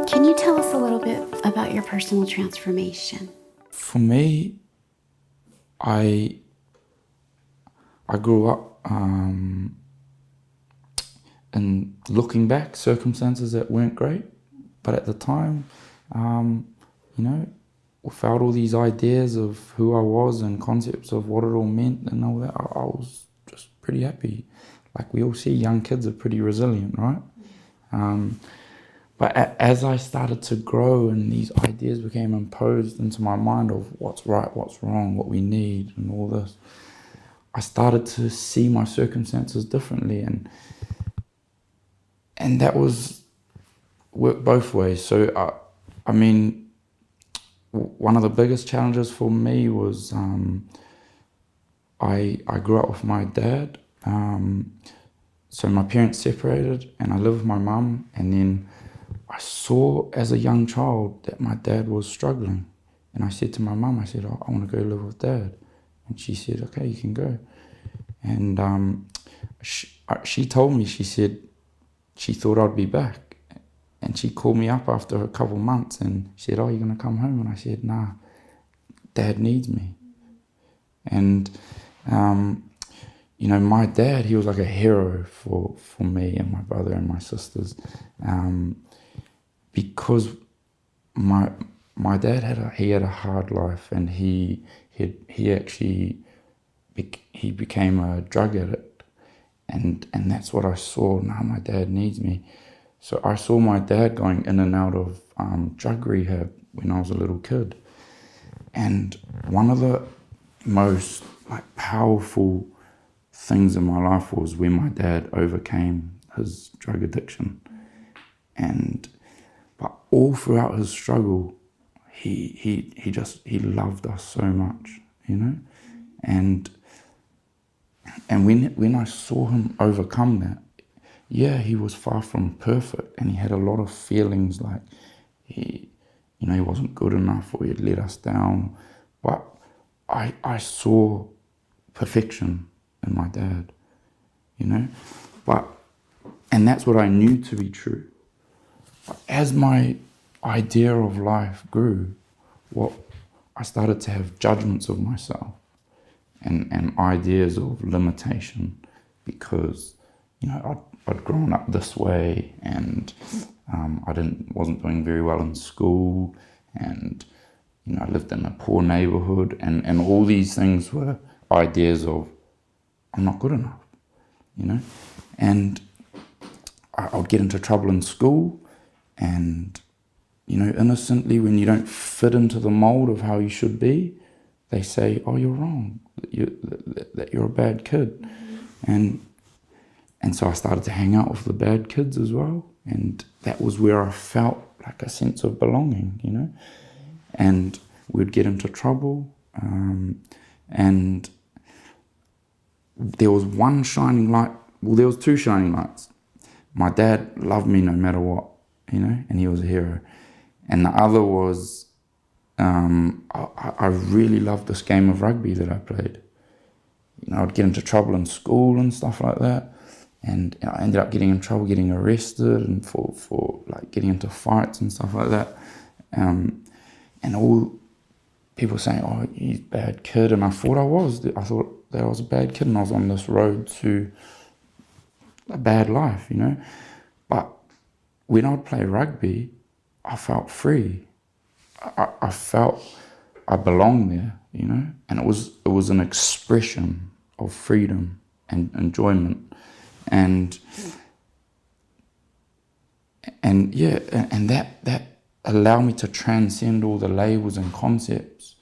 Can you tell us a little bit about your personal transformation? For me, I grew up in, looking back, circumstances that weren't great, but at the time, you know, without all these ideas of who I was and concepts of what it all meant and all that, I was just pretty happy. Like we all see, young kids are pretty resilient, right? But as I started to grow and these ideas became imposed into my mind of what's right, what's wrong, what we need and all this, I started to see my circumstances differently, and that was worked both ways. So I mean, one of the biggest challenges for me was I grew up with my dad. So my parents separated and I lived with my mum, and then I saw as a young child that my dad was struggling, and I said to my mum, I said, oh, I want to go live with dad. And she said, okay, you can go. And she told me, she said she thought I'd be back, and she called me up after a couple of months and she said, oh, you're going to come home? And I said, nah, dad needs me. And you know, my dad, he was like a hero for me and my brother and my sisters, because my dad had a hard life, and he actually became a drug addict, and that's what I saw. Now my dad needs me. So I saw my dad going in and out of drug rehab when I was a little kid, and one of the most powerful things in my life was when my dad overcame his drug addiction. But all throughout his struggle, he loved us so much, you know. And when I saw him overcome that, yeah, he was far from perfect, and he had a lot of feelings like he wasn't good enough, or he had let us down. But I saw perfection in my dad, you know. And that's what I knew to be true. But as my idea of life grew, I started to have judgments of myself and ideas of limitation, because, you know, I'd grown up this way, and I wasn't doing very well in school, and, you know, I lived in a poor neighborhood, and all these things were ideas of I'm not good enough, you know. And I would get into trouble in school, and, you know, innocently, when you don't fit into the mold of how you should be, they say, oh, you're wrong, that you're a bad kid. And so I started to hang out with the bad kids as well, and that was where I felt like a sense of belonging, you know. And we'd get into trouble, and there was one shining light. Well, there was two shining lights. My dad loved me no matter what, you know, and he was a hero. And the other was, I really loved this game of rugby that I played. You know, I'd get into trouble in school and stuff like that, and I ended up getting in trouble, getting arrested, and for like getting into fights and stuff like that. And all people saying, oh, you're a bad kid. And I thought I thought that I was a bad kid, and I was on this road to a bad life, you know. But when I'd play rugby, I felt free. I felt I belonged there, you know. And it was an expression of freedom and enjoyment. And yeah, and that allowed me to transcend all the labels and concepts.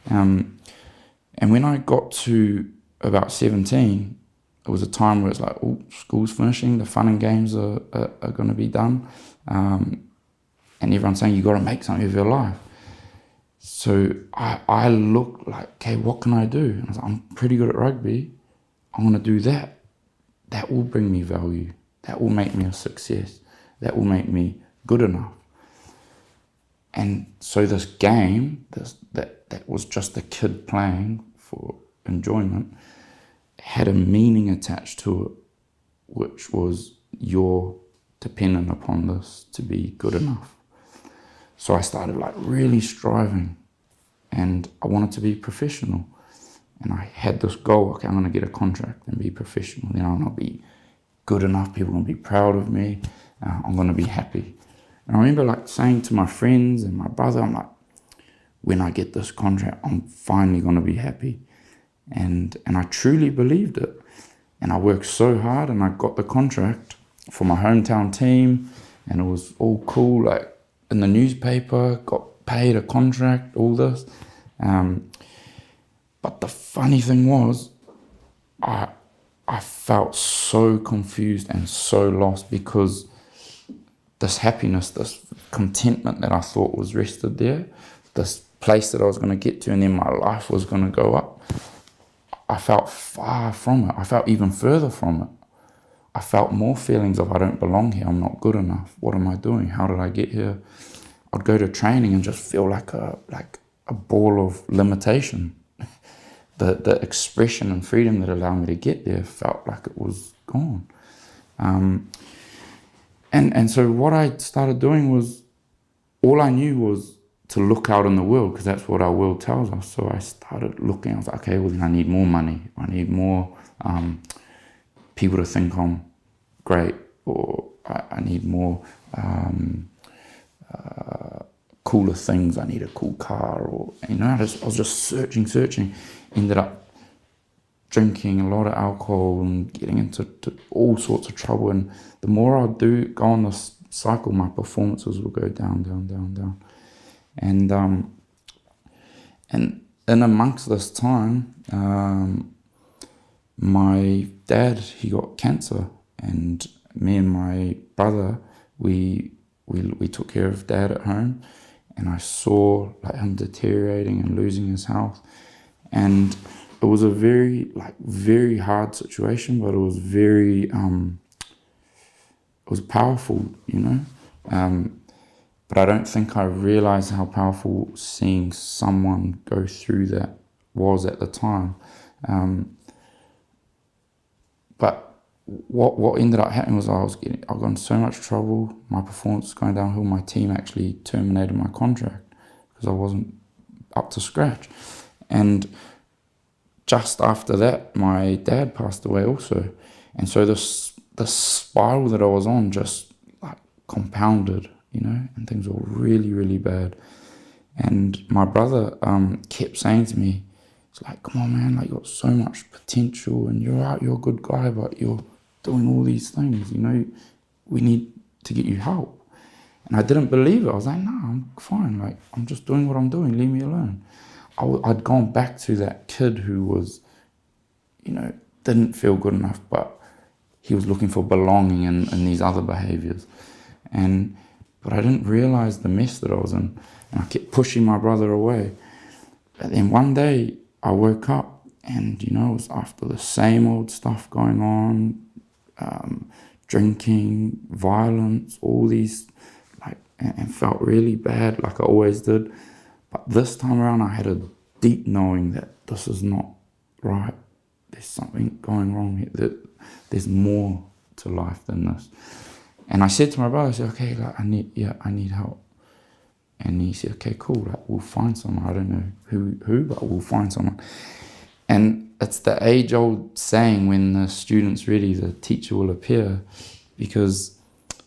And when I got to about 17, it was a time where it's like, oh, school's finishing, the fun and games are going to be done, and everyone's saying you got to make something of your life. So I looked like, okay, what can I do? And I was like, I'm pretty good at rugby. I want to do that. That will bring me value. That will make me a success. That will make me good enough. And so this game, that was just a kid playing for enjoyment, had a meaning attached to it, which was you're dependent upon this to be good enough. So I started like really striving, and I wanted to be professional. And I had this goal, okay, I'm going to get a contract and be professional. Then I'm going to be good enough, people are going to be proud of me, I'm going to be happy. And I remember like saying to my friends and my brother, I'm like, when I get this contract, I'm finally going to be happy. And I truly believed it. And I worked so hard, and I got the contract for my hometown team, and it was all cool, like in the newspaper, got paid a contract, all this. But the funny thing was, I felt so confused and so lost, because this happiness, this contentment that I thought was rested there, this place that I was going to get to, and then my life was going to go up, I felt far from it. I felt even further from it. I felt more feelings of I don't belong here, I'm not good enough, what am I doing, how did I get here? I'd go to training and just feel like a ball of limitation. The expression and freedom that allowed me to get there felt like it was gone. And so what I started doing was, all I knew was to look out in the world, because that's what our world tells us. So I started looking, I was like, okay, well then I need more money. I need more people to think I'm great, or I need more cooler things. I need a cool car, or, you know, I was just searching, ended up drinking a lot of alcohol and getting into all sorts of trouble. And the more I go on this cycle, my performances will go down. And in amongst this time, my dad, he got cancer, and me and my brother, we took care of Dad at home, and I saw like him deteriorating and losing his health. And it was a very hard situation, but it was very, it was powerful, you know. But I don't think I realized how powerful seeing someone go through that was at the time. But what ended up happening was I got in so much trouble, my performance was going downhill, my team actually terminated my contract because I wasn't up to scratch. And just after that, my dad passed away also. And so the spiral that I was on just like compounded, you know, and things were really bad. And my brother kept saying to me, it's like, come on, man, like, you've got so much potential, and you're a good guy, but you're doing all these things, you know, we need to get you help. And I didn't believe it. I was like, no, I'm fine. Like, I'm just doing what I'm doing. Leave me alone. I'd gone back to that kid who was, you know, didn't feel good enough, but he was looking for belonging in these other behaviors. But I didn't realize the mess that I was in. And I kept pushing my brother away. But then one day I woke up, and, you know, it was after the same old stuff going on, drinking, violence, all these, like, and felt really bad, like I always did. But this time around, I had a deep knowing that this is not right. There's something going wrong here. That there's more to life than this. And I said to my brother, I said, okay, like, I need help. And he said, okay, cool, like, we'll find someone. I don't know who, but we'll find someone. And it's the age-old saying, when the student's ready, the teacher will appear, because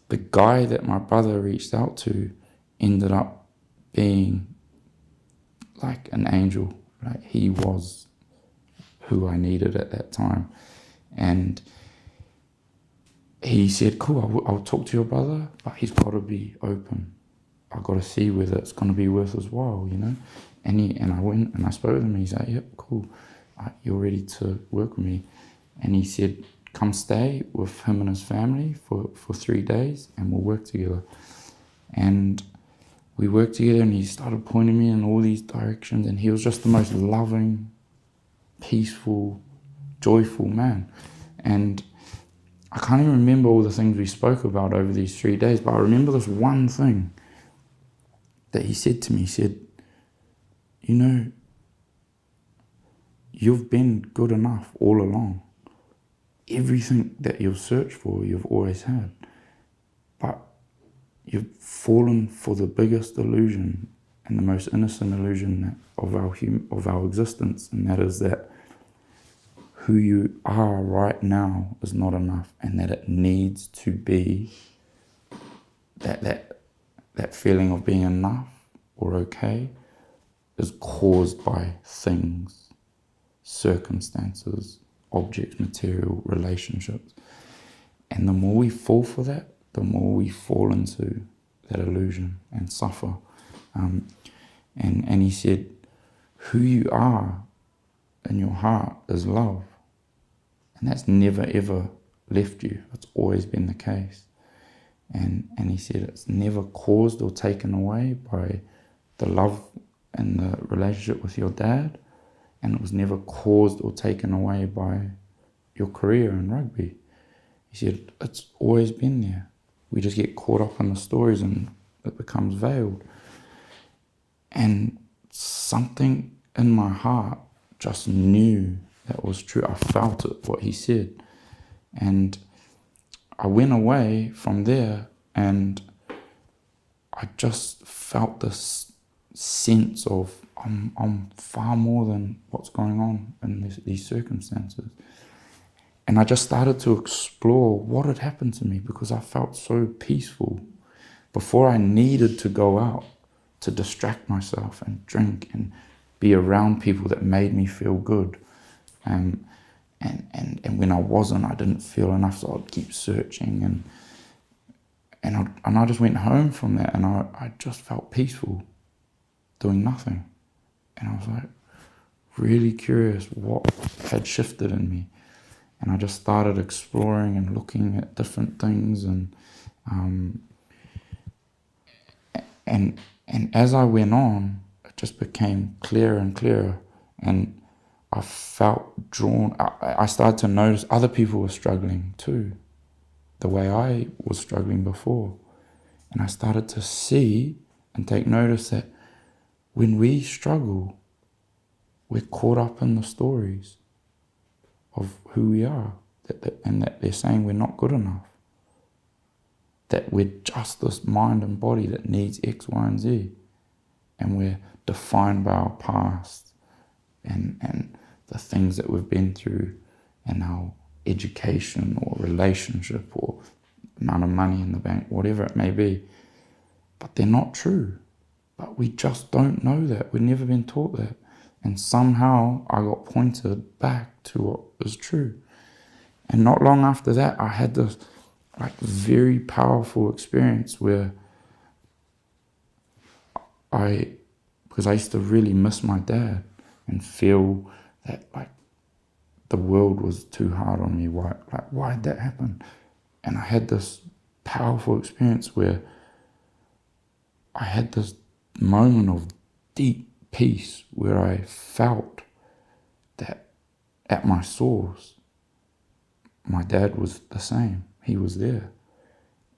the guy that my brother reached out to ended up being like an angel. Like, he was who I needed at that time. And he said, cool, I'll talk to your brother, but he's got to be open. I've got to see whether it's going to be worth his while, you know. And I went and I spoke with him, and he's like, yep, cool, you're ready to work with me. And he said, come stay with him and his family for 3 days, and we'll work together. And we worked together, and he started pointing me in all these directions, and he was just the most loving, peaceful, joyful man. And I can't even remember all the things we spoke about over these 3 days, but I remember this one thing that he said to me. He said, you know, you've been good enough all along. Everything that you've searched for, you've always had. But you've fallen for the biggest illusion and the most innocent illusion of our existence, and that is that who you are right now is not enough, and that it needs to be that feeling of being enough or okay is caused by things, circumstances, objects, material, relationships. And the more we fall for that, the more we fall into that illusion and suffer. And he said, who you are in your heart is love. And that's never ever left you. It's always been the case. And he said it's never caused or taken away by the love and the relationship with your dad. And it was never caused or taken away by your career in rugby. He said it's always been there. We just get caught up in the stories and it becomes veiled. And something in my heart just knew that was true. I felt it, what he said. And I went away from there and I just felt this sense of I'm far more than what's going on in these circumstances. And I just started to explore what had happened to me, because I felt so peaceful before I needed to go out to distract myself and drink and be around people that made me feel good. And when I wasn't, I didn't feel enough, so I'd keep searching. And I just went home from that, and I just felt peaceful doing nothing. And I was like really curious what had shifted in me. And I just started exploring and looking at different things, and as I went on, it just became clearer and clearer, and I felt drawn. I started to notice other people were struggling too, the way I was struggling before, and I started to see and take notice that when we struggle, we're caught up in the stories of who we are, and that they're saying we're not good enough, that we're just this mind and body that needs X, Y, and Z, and we're defined by our past and the things that we've been through, and our education or relationship or amount of money in the bank, whatever it may be. But they're not true. But we just don't know that. We've never been taught that. And somehow I got pointed back to what was true. And not long after that, I had this very powerful experience where because I used to really miss my dad and feel that the world was too hard on me. Why did that happen? And I had this powerful experience where I had this moment of deep peace where I felt that at my source, my dad was the same. He was there.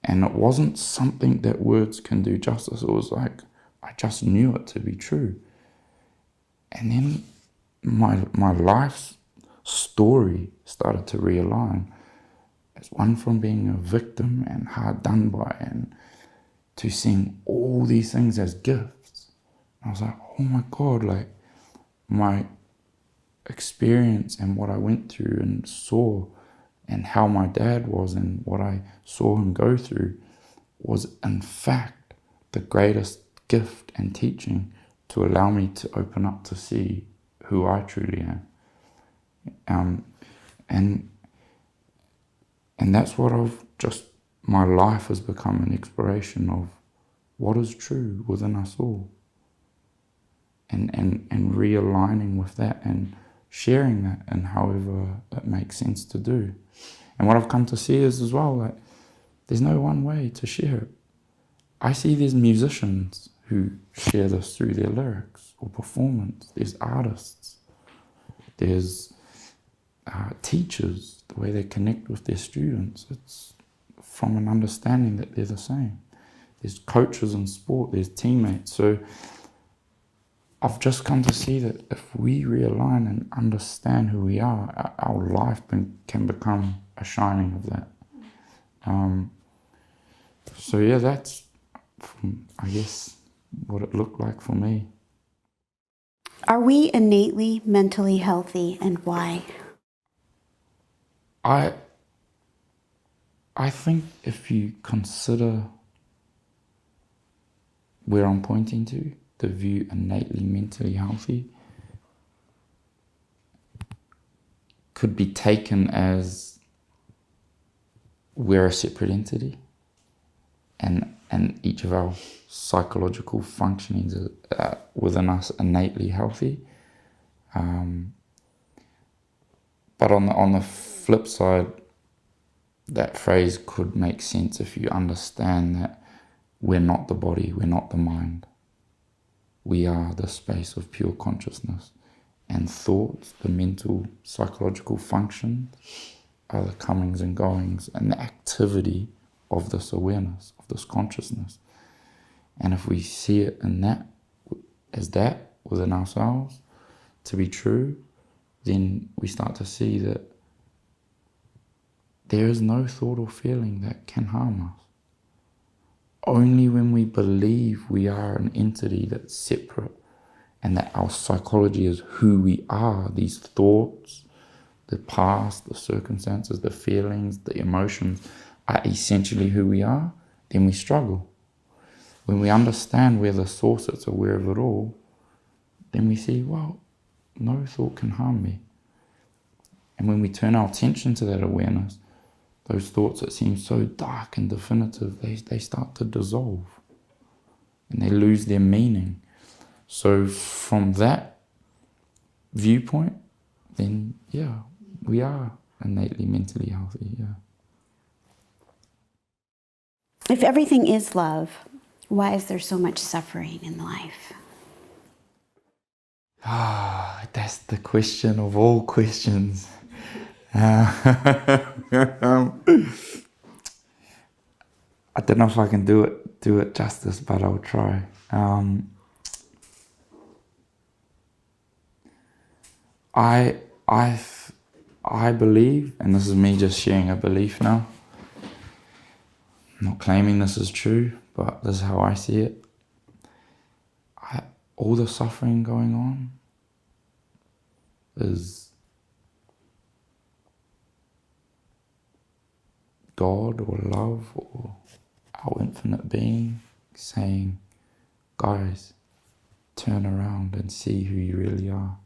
And it wasn't something that words can do justice. It was like, I just knew it to be true. And then my life's story started to realign as one from being a victim and hard done by, and to seeing all these things as gifts. I was like, oh my God, my experience and what I went through and saw, and how my dad was and what I saw him go through, was in fact the greatest gift and teaching to allow me to open up to see who I truly am. And that's what my life has become an exploration of what is true within us all. And realigning with that and sharing that in however it makes sense to do. And what I've come to see is as well, there's no one way to share it. I see there's musicians who share this through their lyrics or performance. There's artists. There's teachers, the way they connect with their students. It's from an understanding that they're the same. There's coaches in sport. There's teammates. So I've just come to see that if we realign and understand who we are, our life can become a shining of that. So yeah, that's from, I guess, what it looked like for me. Are we innately mentally healthy, and why? I think if you consider where I'm pointing to, the view innately mentally healthy, could be taken as we're a separate entity, and each of our psychological functionings within us innately healthy. But on the flip side, that phrase could make sense if you understand that we're not the body, we're not the mind. We are the space of pure consciousness. And thoughts, the mental, psychological functions, are the comings and goings and the activity of this awareness, of this consciousness. And if we see it in that, as that within ourselves to be true, then we start to see that there is no thought or feeling that can harm us. Only when we believe we are an entity that's separate and that our psychology is who we are, these thoughts, the past, the circumstances, the feelings, the emotions are essentially who we are, then we struggle. When we understand where the source is, aware of it all, then we see, well, no thought can harm me. And when we turn our attention to that awareness, those thoughts that seem so dark and definitive, they start to dissolve and they lose their meaning. So from that viewpoint, then yeah, we are innately mentally healthy, yeah. If everything is love, why is there so much suffering in life? That's the question of all questions. I don't know if I can do it justice, but I'll try. I believe, and this is me just sharing a belief now, I'm not claiming this is true, but this is how I see it. All the suffering going on is God or love or our infinite being saying, guys, turn around and see who you really are.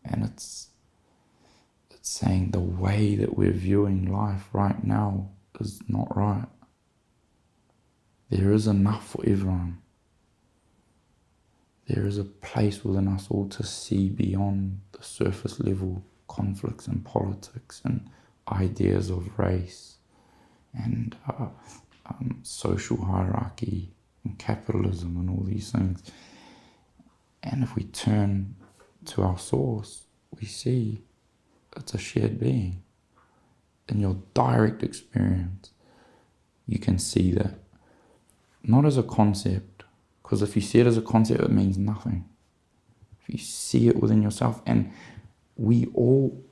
And it's saying the way that we're viewing life right now is not right. There is enough for everyone. There is a place within us all to see beyond the surface level conflicts and politics and ideas of race and social hierarchy and capitalism and all these things. And if we turn to our source, we see it's a shared being. In your direct experience, you can see that. Not as a concept, because if you see it as a concept, it means nothing. If you see it within yourself, and we all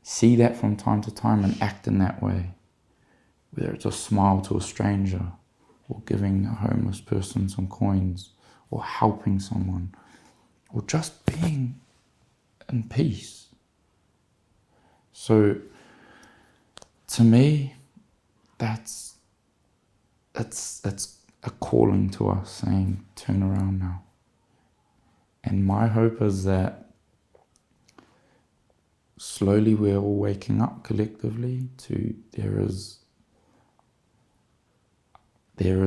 see that from time to time and act in that way, whether it's a smile to a stranger, or giving a homeless person some coins, or helping someone, or just being in peace. So, to me, that's a calling to us saying, turn around now. And my hope is that slowly we're all waking up collectively to there is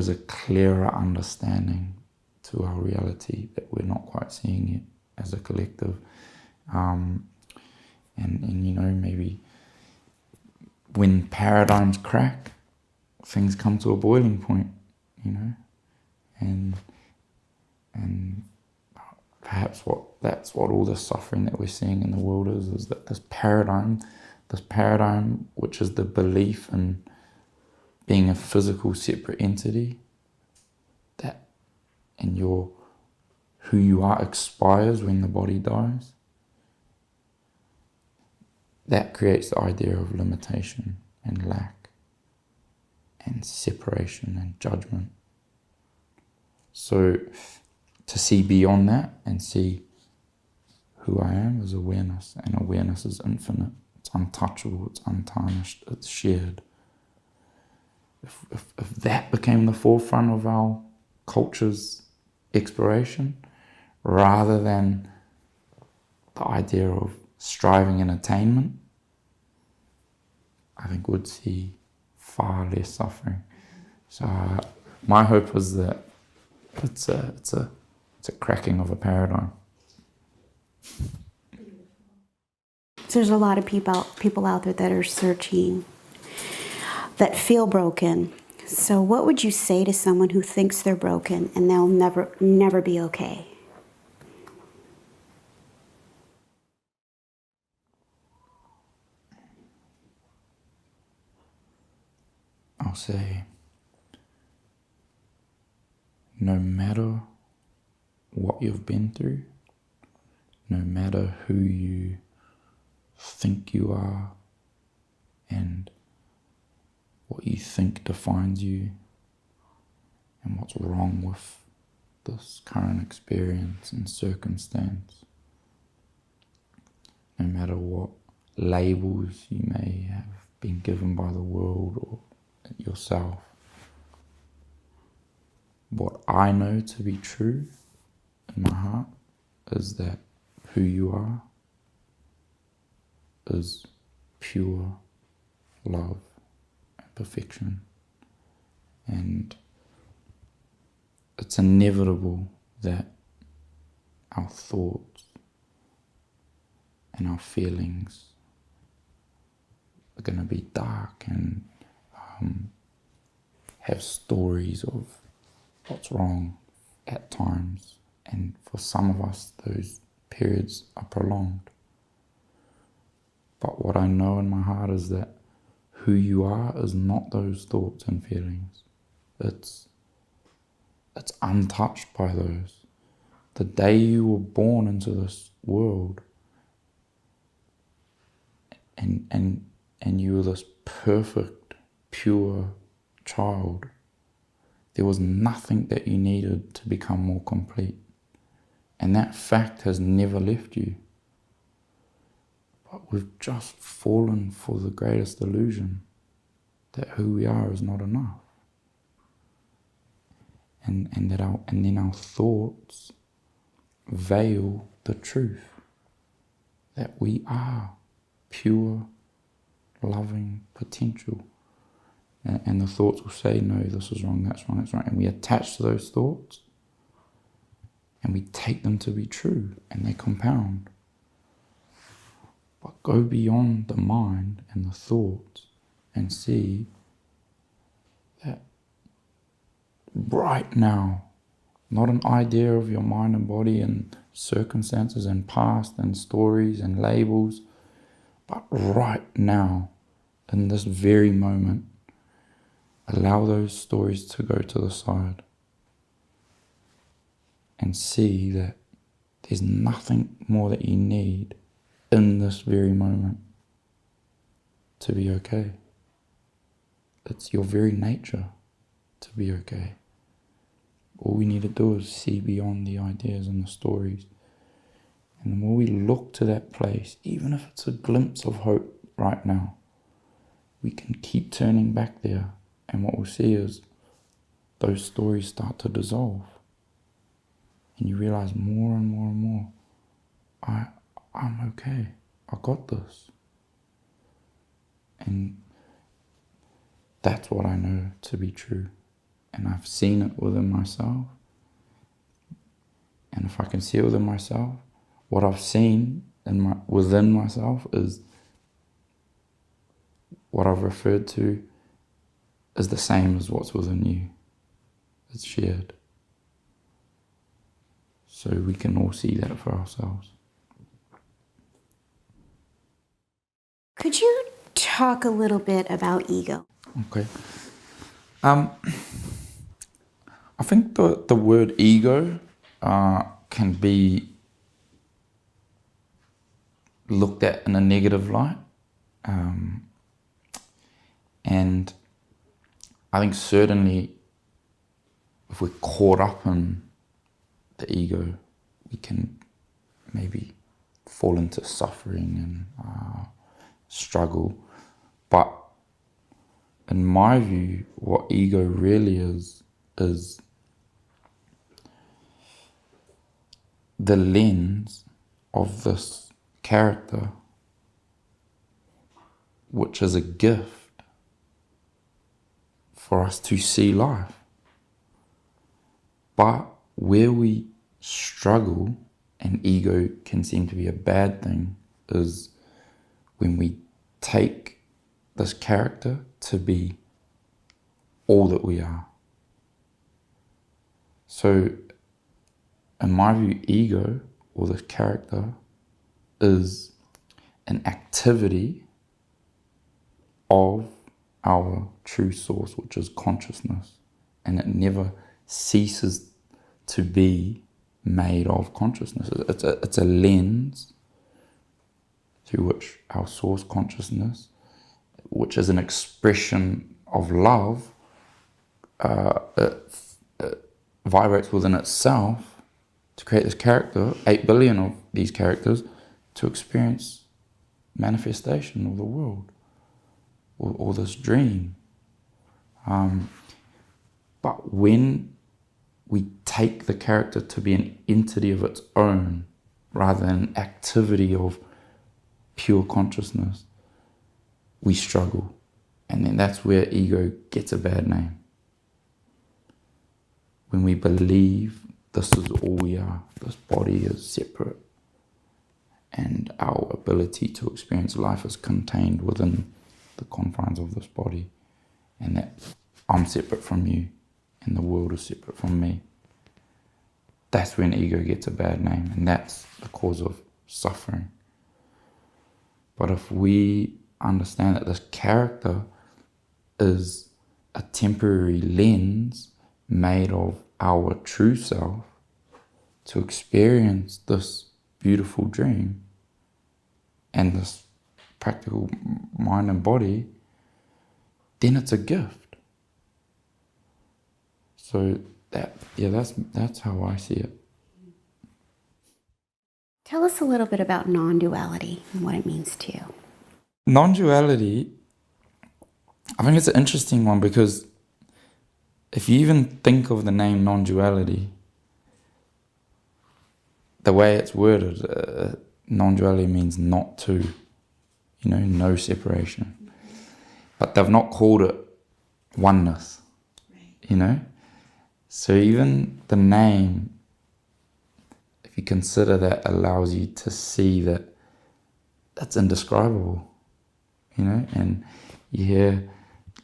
a clearer understanding to our reality that we're not quite seeing it as a collective. And you know, maybe when paradigms crack, things come to a boiling point, you know, and perhaps that's what all the suffering that we're seeing in the world is that this paradigm, which is the belief in being a physical separate entity, that and who you are expires when the body dies. That creates the idea of limitation and lack. and separation and judgment. So to see beyond that and see who I am is awareness, and awareness is infinite. It's untouchable, it's untarnished, it's shared. If that became the forefront of our culture's exploration, rather than the idea of striving and attainment, I think we'd see far less suffering. So my hope is that it's a cracking of a paradigm. So there's a lot of people out there that are searching, that feel broken. So what would you say to someone who thinks they're broken and they'll never be okay? I'll say, no matter what you've been through, no matter who you think you are and what you think defines you and what's wrong with this current experience and circumstance, no matter what labels you may have been given by the world or yourself, what I know to be true in my heart is that who you are is pure love and perfection. And it's inevitable that our thoughts and our feelings are going to be dark and have stories of what's wrong at times. And for some of us, those periods are prolonged. But what I know in my heart is that who you are is not those thoughts and feelings. It's untouched by those. The day you were born into this world and you were this perfect, pure child, there was nothing that you needed to become more complete. And that fact has never left you. But we've just fallen for the greatest illusion that who we are is not enough. And then our thoughts veil the truth that we are pure, loving potential. And the thoughts will say, no, this is wrong, that's wrong, that's right. And we attach to those thoughts and we take them to be true and they compound. But go beyond the mind and the thoughts and see that right now, not an idea of your mind and body and circumstances and past and stories and labels, but right now, in this very moment, allow those stories to go to the side and see that there's nothing more that you need in this very moment to be okay. It's your very nature to be okay. All we need to do is see beyond the ideas and the stories. And the more we look to that place, even if it's a glimpse of hope right now, we can keep turning back there. And what we'll see is those stories start to dissolve. And you realize more and more and more, I'm okay. I got this. And that's what I know to be true. And I've seen it within myself. And if I can see it within myself, what I've seen within myself is what I've referred to is the same as what's within you. It's shared. So we can all see that for ourselves. Could you talk a little bit about ego? Okay. I think the word ego can be looked at in a negative light. And I think certainly if we're caught up in the ego, we can maybe fall into suffering and struggle. But in my view, what ego really is the lens of this character, which is a gift for us to see life. But where we struggle, and ego can seem to be a bad thing, is when we take this character to be all that we are. So, in my view, ego, or this character, is an activity of our true source, which is consciousness, and it never ceases to be made of consciousness. It's a lens through which our source consciousness, which is an expression of love, it vibrates within itself to create this character, 8 billion of these characters, to experience manifestation of the world, or this dream. But when we take the character to be an entity of its own, rather than an activity of pure consciousness, we struggle. And then that's where ego gets a bad name. When we believe this is all we are, this body is separate, and our ability to experience life is contained within the confines of this body, and that I'm separate from you and the world is separate from me. That's when ego gets a bad name, and that's the cause of suffering. But if we understand that this character is a temporary lens made of our true self to experience this beautiful dream and this practical mind and body, then it's a gift. So that's how I see it. Tell us a little bit about non-duality and what it means to you. Non-duality, I think it's an interesting one, because if you even think of the name non-duality, the way it's worded, non-duality means not to, no separation. But they've not called it oneness, right. So even the name, if you consider that, allows you to see that that's indescribable, and you hear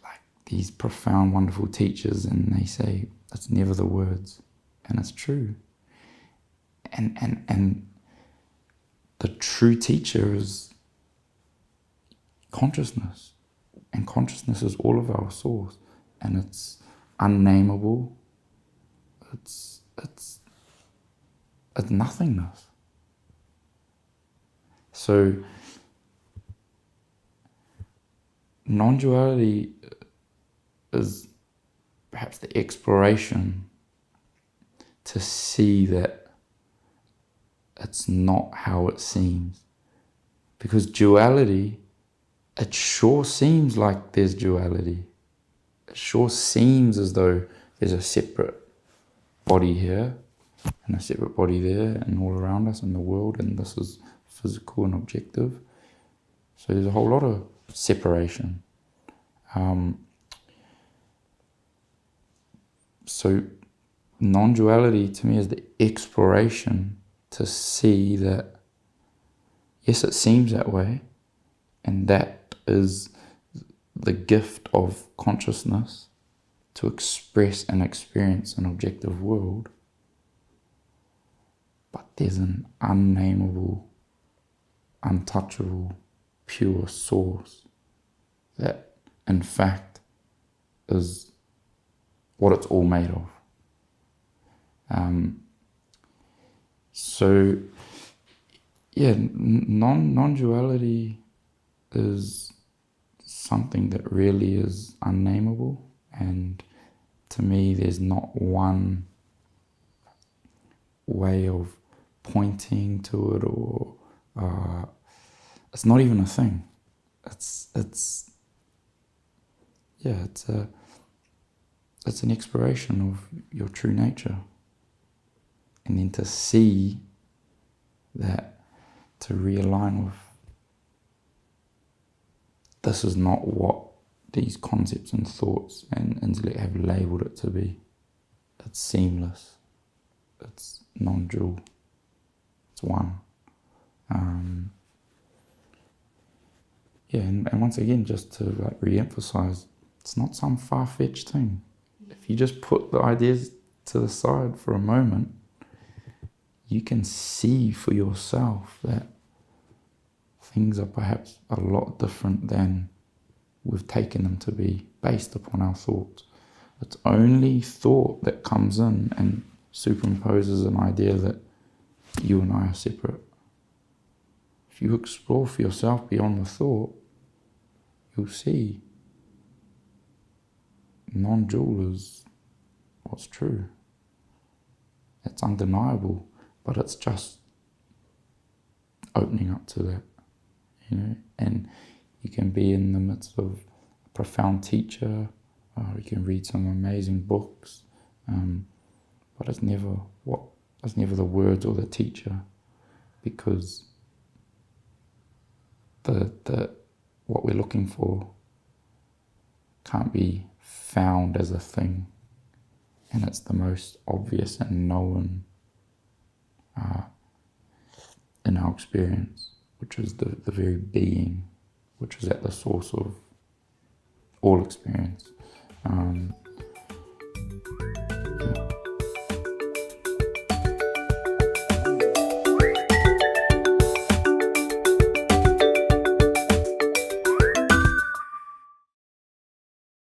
like these profound, wonderful teachers, and they say it's never the words, and it's true. And the true teacher is consciousness, and consciousness is all of our source, and it's unnameable. It's nothingness. So non-duality is perhaps the exploration to see that it's not how it seems. Because duality, it sure seems like there's duality. It sure seems as though there's a separate body here and a separate body there and all around us in the world, and this is physical and objective. So there's a whole lot of separation. So non-duality to me is the exploration to see that, yes, it seems that way, and that is the gift of consciousness to express and experience an objective world. But there's an unnameable, untouchable, pure source that, in fact, is what it's all made of. So, yeah, non-duality is something that really is unnameable And to me, there's not one way of pointing to it, or it's not even a thing. It's an exploration of your true nature, and then to see that, to realign with, this is not what these concepts and thoughts and intellect have labelled it to be. It's seamless. It's non-dual. It's one. And once again, just to like re-emphasize, it's not some far-fetched thing. If you just put the ideas to the side for a moment, you can see for yourself that things are perhaps a lot different than we've taken them to be based upon our thoughts. It's only thought that comes in and superimposes an idea that you and I are separate. If you explore for yourself beyond the thought, you'll see non-dual is what's true. It's undeniable, but it's just opening up to that, and you can be in the midst of a profound teacher, or you can read some amazing books, but it's never the words or the teacher, because the what we're looking for can't be found as a thing, and it's the most obvious and known in our experience, which is the very being, which is at the source of all experience.